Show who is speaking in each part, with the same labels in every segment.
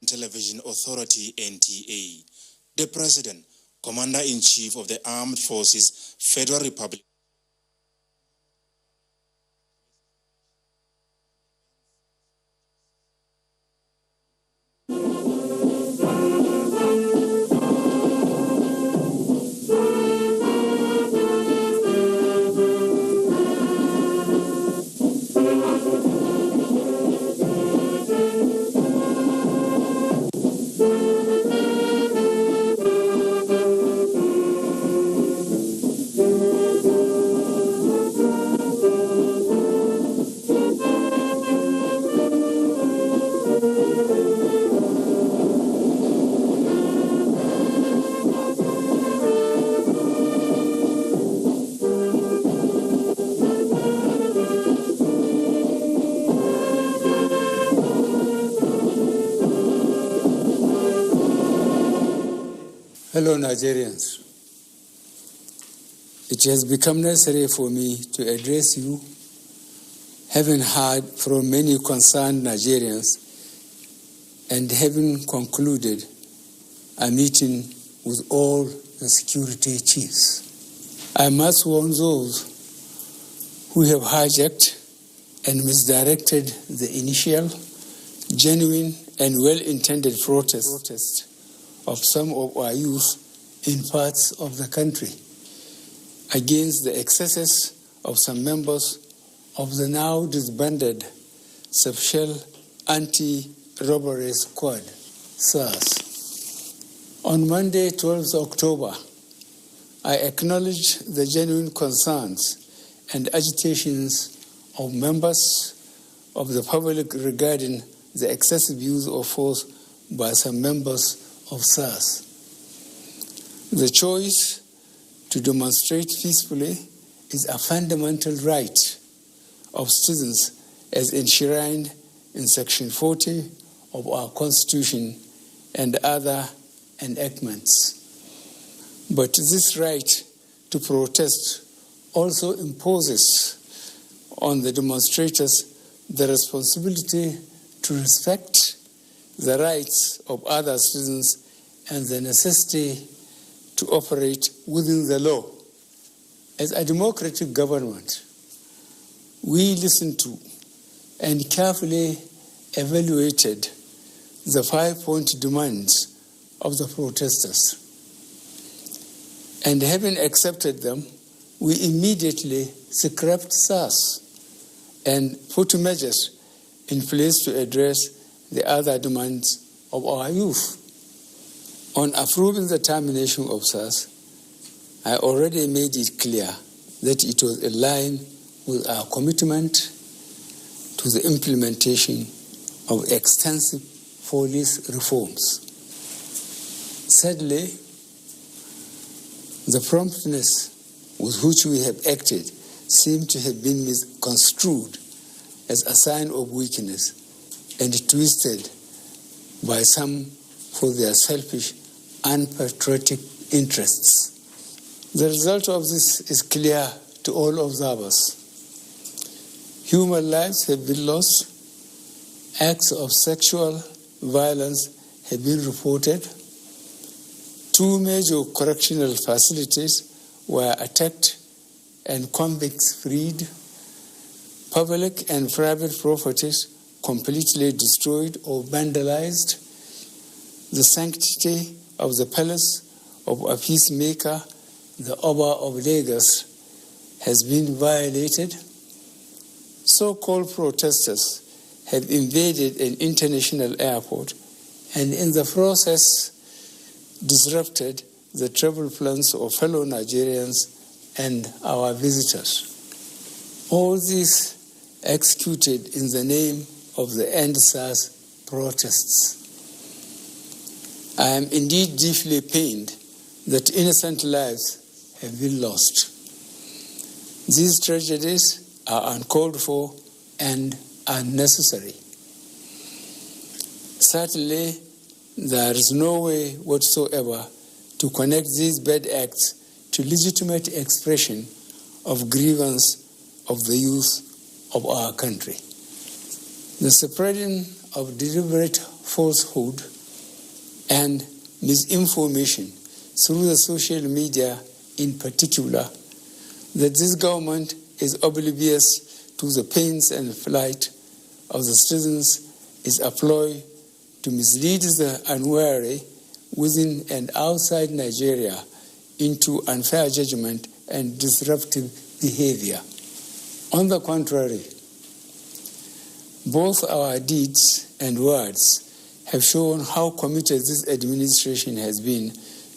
Speaker 1: Television Authority, NTA. The President, Commander-in-Chief of the Armed Forces, Federal Republic.
Speaker 2: Hello, Nigerians. It has become necessary for me to address you, having heard from many concerned Nigerians and having concluded a meeting with all the security chiefs. I must warn those who have hijacked and misdirected the initial, genuine and well-intended protest of some of our youth in parts of the country against the excesses of some members of the now disbanded Special Anti-Robbery Squad, SARS. On Monday, 12th October, I acknowledge the genuine concerns and agitations of members of the public regarding the excessive use of force by some members of SARS. The choice to demonstrate peacefully is a fundamental right of citizens as enshrined in Section 40 of our Constitution and other enactments. But this right to protest also imposes on the demonstrators the responsibility to respect the rights of other citizens and the necessity to operate within the law. As a democratic government, we listened to and carefully evaluated the 5-point demands of the protesters. And having accepted them, we immediately scrapped SARS and put measures in place to address the other demands of our youth. On approving the termination of SARS, I already made it clear that it was in line with our commitment to the implementation of extensive police reforms. Sadly, the promptness with which we have acted seems to have been misconstrued as a sign of weakness and twisted by some for their selfish, unpatriotic interests. The result of this is clear to all observers. Human lives have been lost, acts of sexual violence have been reported, 2 major correctional facilities were attacked and convicts freed, public and private properties completely destroyed or vandalized, the sanctity of the palace of a peacemaker, the Oba of Lagos, has been violated. So-called protesters have invaded an international airport and in the process disrupted the travel plans of fellow Nigerians and our visitors. All this executed in the name of the End SARS protests. I am indeed deeply pained that innocent lives have been lost. These tragedies are uncalled for and unnecessary. Certainly, there is no way whatsoever to connect these bad acts to legitimate expression of grievance of the youth of our country. The spreading of deliberate falsehood and misinformation through the social media in particular, that this government is oblivious to the pains and plight of the citizens is a ploy to mislead the unwary within and outside Nigeria into unfair judgment and disruptive behavior. On the contrary, both our deeds and words have shown how committed this administration has been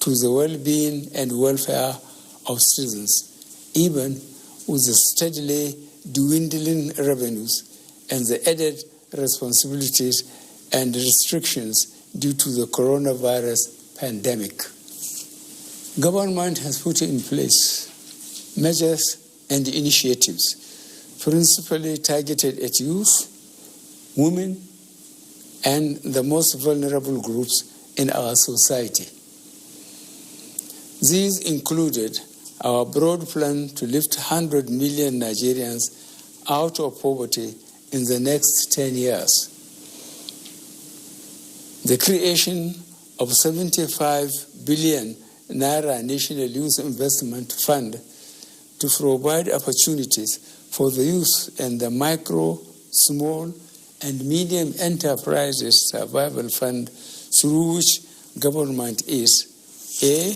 Speaker 2: to the well-being and welfare of citizens, even with the steadily dwindling revenues and the added responsibilities and restrictions due to the coronavirus pandemic. Government has put in place measures and initiatives principally targeted at youth, women, and the most vulnerable groups in our society. These included our broad plan to lift 100 million Nigerians out of poverty in the next 10 years. The creation of 75 billion Naira National Youth Investment Fund to provide opportunities for the youth and the micro, small, and medium enterprises survival fund, through which government is A,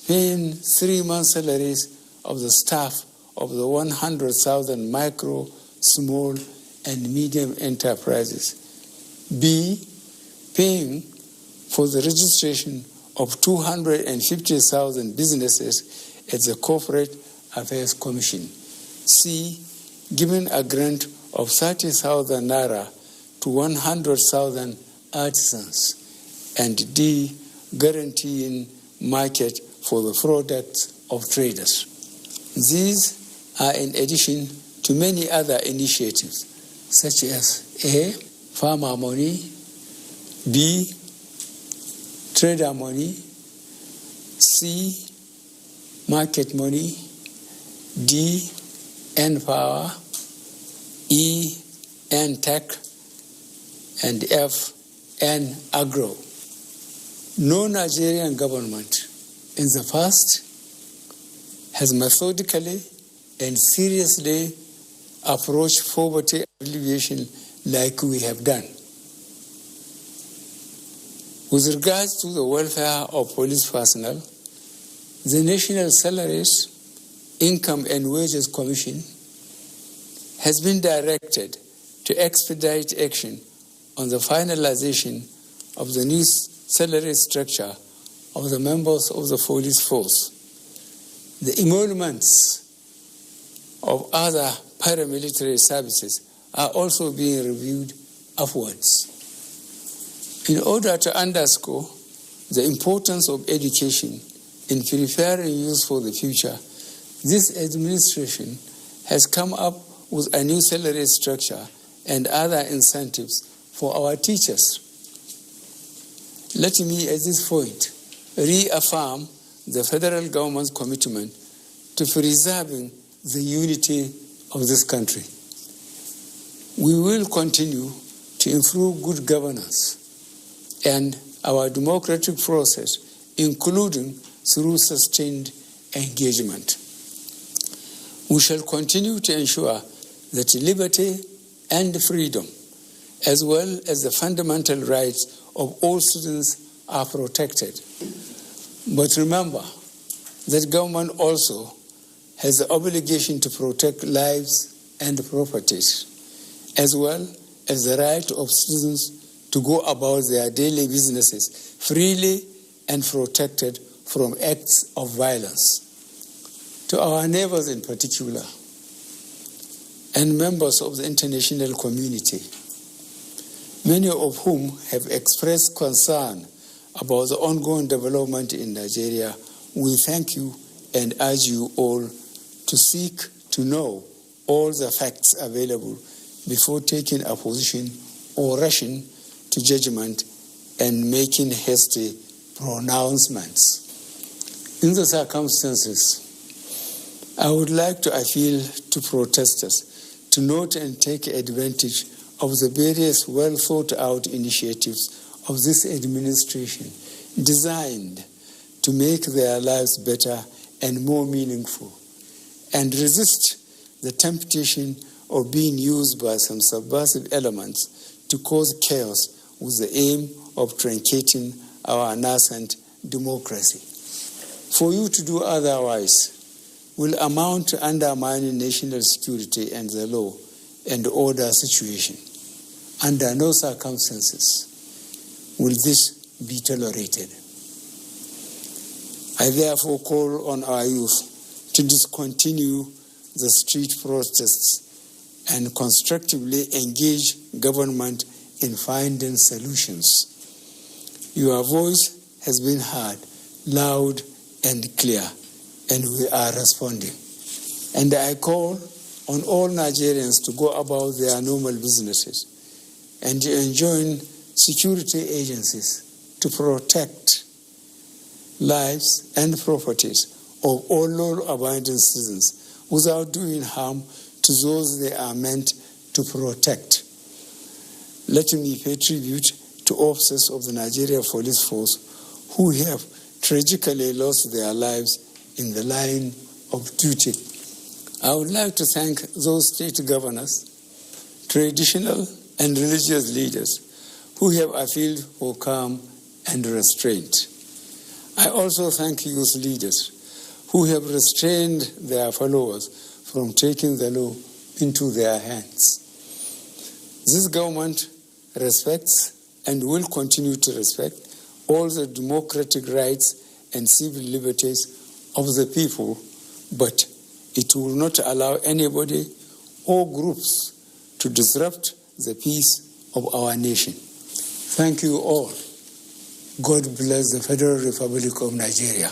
Speaker 2: paying 3 months' salaries of the staff of the 100,000 micro, small, and medium enterprises. B, paying for the registration of 250,000 businesses at the Corporate Affairs Commission. C, giving a grant of 30,000 Naira to 100,000 artisans. And D, guaranteeing market for the products of traders. These are in addition to many other initiatives, such as A, farmer money, B, trader money, C, market money, D, N-Power, E, N-Tech, and F, N-Agro. No Nigerian government in the past has methodically and seriously approached poverty alleviation like we have done. With regards to the welfare of police personnel, the National Salaries, Income and Wages Commission has been directed to expedite action on the finalization of the new salary structure of the members of the police force. The emoluments of other paramilitary services are also being reviewed upwards. In order to underscore the importance of education in preparing youth for the future, this administration has come up with a new salary structure and other incentives for our teachers. Let me at this point reaffirm the federal government's commitment to preserving the unity of this country. We will continue to improve good governance and our democratic process, including through sustained engagement. We shall continue to ensure that liberty and freedom, as well as the fundamental rights of all citizens, are protected. But remember that government also has the obligation to protect lives and properties, as well as the right of citizens to go about their daily businesses freely and protected from acts of violence. To our neighbors in particular, and members of the international community, many of whom have expressed concern about the ongoing development in Nigeria, we thank you and urge you all to seek to know all the facts available before taking a position or rushing to judgment and making hasty pronouncements. In the circumstances, I would like to appeal to protesters to note and take advantage of the various well-thought-out initiatives of this administration designed to make their lives better and more meaningful, and resist the temptation of being used by some subversive elements to cause chaos with the aim of truncating our nascent democracy. For you to do otherwise will amount to undermining national security and the law and order situation. Under no circumstances will this be tolerated. I therefore call on our youth to discontinue the street protests and constructively engage government in finding solutions. Your voice has been heard loud and clear, and we are responding. And I call on all Nigerians to go about their normal businesses and to enjoin security agencies to protect lives and properties of all law-abiding citizens without doing harm to those they are meant to protect. Let me pay tribute to officers of the Nigeria Police Force who have tragically lost their lives in the line of duty. I would like to thank those state governors, traditional and religious leaders who have appealed for calm and restraint. I also thank youth leaders who have restrained their followers from taking the law into their hands. This government respects and will continue to respect all the democratic rights and civil liberties of the people, but it will not allow anybody or groups to disrupt the peace of our nation. Thank you all. God bless the Federal Republic of Nigeria.